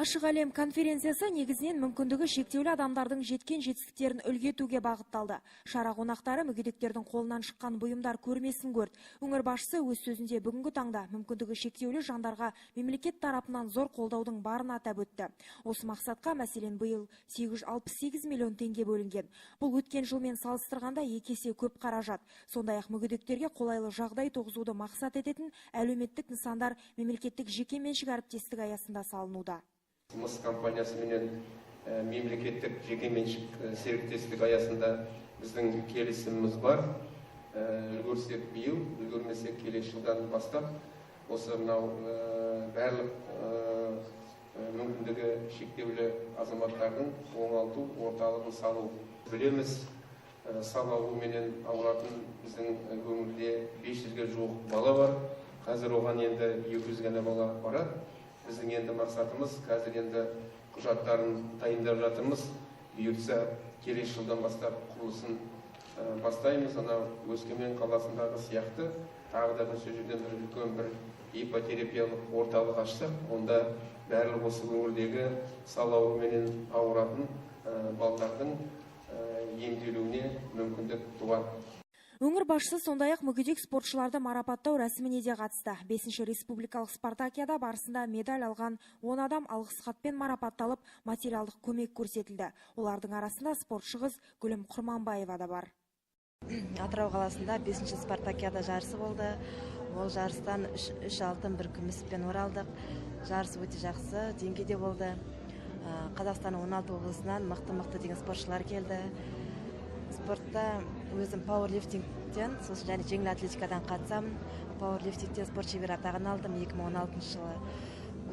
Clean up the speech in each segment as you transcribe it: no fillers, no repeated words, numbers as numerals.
Ашық әлем конференциясы негізінен мүмкіндігі шектеулі адамдардың жеткен жетістіктерін үлгі етуге бағытталды. Шара қонақтары мүгедектердің қолынан шыққан бұйымдар көрмесін көрді. Өңір басшысы өз сөзінде бүгінгі таңда мүмкіндігі шектеулі жандарға мемлекет тарапынан зор қолдаудың барын атап өтті. Осы мақсатқа мәселен биыл 868 миллион теңге бөлінген. Бұл өткен жылмен салыстырғанда 2 есе көп қаражат. Сондай-ақ мүгедектерге қолайлы жағдай туғызуды мақсат ететін әлеуметтік нысандар мемлекеттік жекеменшік әріптестік аясында салынуда. Жұмыс компаниясы менен мемлекеттік жекеменшік серіктестік аясында біздің келісіміміз бар. Үлгерсек биыл, үлгермесек келесі жылдан бастап осы мынау барлық мүмкіндігі шектеулі азаматтардың оңалту орталығын салу. Білеміз, сал ауруменен ауыратын біздің өңірде 500-ге жуық бала бар. Қазір оған енді 200 ғана бала барады. Біздің енді мақсатымыз, қазір енді құжаттарын дайындап жатырмыз. Бұйыртса келесі жылдан бастап құрылысын бастаймыз. Анау Өскемен қаласындағы сияқты тағы да бір жерден бір үлкен бір ипотерапиялық орталық ашсақ, онда барлық осы өңірдегі сал ауруменен ауыратын балалардың емделуіне мүмкіндік туады. Өңір басшысы сондай-ақ мүгедек спортшыларды марапаттау рәсіміне де қатысты. 5-ші республикалық спартакиада барысында медаль алған 10 адам алғыс хатпен марапатталып, материалдық көмек көрсетілді. Олардың арасында спортшы қыз Гүлім Құрманбаева да бар. Атырау қаласында 5-ші спартакиада жарысы болды. Ол жарыстан 3 алтын, 1 күміспен оралдық. Жарыс өте жақсы, деңгейде болды. Қазақстанның 16 облысынан мықты деген спортшылар келді. Спортта өзім пауэрлифтингтен, сосын және жеңіл атлетикадан қатысамын. Пауэрлифтингтен спорт шебері атағын алдым 2016 жылы.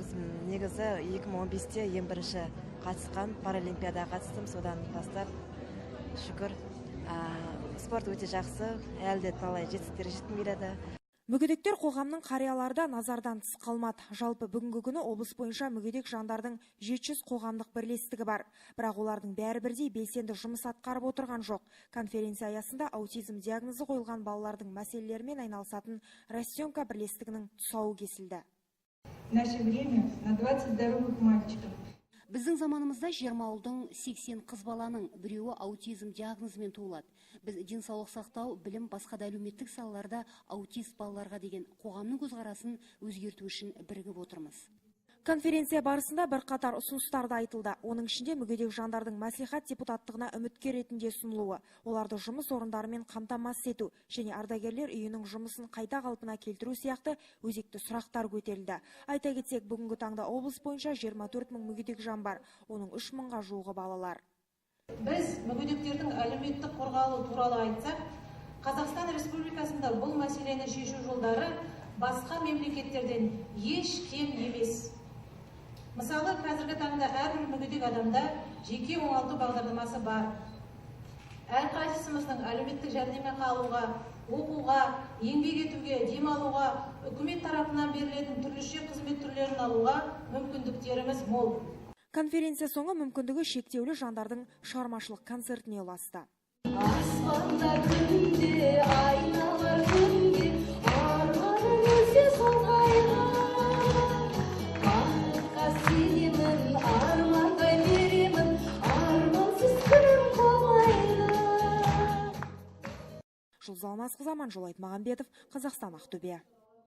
Өзім негізі 2015-те ең бірінші қатысқан паралимпиадаға қатыстым, содан бастап шүкір. Спорт өте жақсы, әлі де талай жетістіктерге жеткім келеді. Мүгедектер қоғамның қарияларда назардан тыс қалмады. Жалпы бүгінгі күні облыс бойынша мүгедек жандардың 700 қоғамдық бірлестігі бар. Бірақ олардың бәрі бірдей белсенді жұмыс атқарып отырған жоқ. Конференция аясында аутизм диагнозы қойылған балалардың мәселелерімен айналысатын Растенка бірлестігінің тұсауы кесілді. В наше время на 20 здоровых мальчиков. Біздің заманымызда 20 ауылдың 80 қыз баланың біреуі аутизм диагнозымен туылады. Біз денсаулық сақтау, білім, басқа да әлеуметтік салаларда аутист балаларға деген қоғамның көзқарасын өзгерту үшін бірігіп отырмыз. Конференция барысында бірқатар ұсыныстар да айтылды. Оның ішінде мүгедек жандардың мәслихат депутаттығына үміткер ретінде ұсынылуы, оларды жұмыс орындарымен қамтамасыз ету және ардагерлер үйінің жұмысын қайта қалпына келтіру сияқты өзекті сұрақтар көтерілді. Айта кетсек, бүгінгі таңда облыс бойынша 24 мың мүгедек жан бар, оның 3 мыңға жуығы балалар. Біз мүгедектердің әлеуметтік қорғалуы туралы айтсақ, Қазақстан Республикасында бұл мәселені шешу жолдары басқа мемлекеттерден еш кем емес. Мысалы, қазіргі таңда әрбір мүгедек адамда жеке оңалту бағдарламасы бар. Әрқайсымыздың әлеуметтік жәрдемақы алуға, оқуға, еңбек етуге, демалуға, үкімет тарапынан берілетін түрліше қызмет түрлерін алуға мүмкіндіктеріміз мол. Конференция соңы мүмкіндігі шектеулі жандардың шығармашылық концертіне ұласты. Аспанда күнде айналар күнге, арманым өзі солғайға. Бақытқа сенемін, арманға беремін, армансыз күнім қалмайды. Жұлдыз Алмасқызы, Аманжол Айтмағамбетов, Қазақстан, Ақтөбе.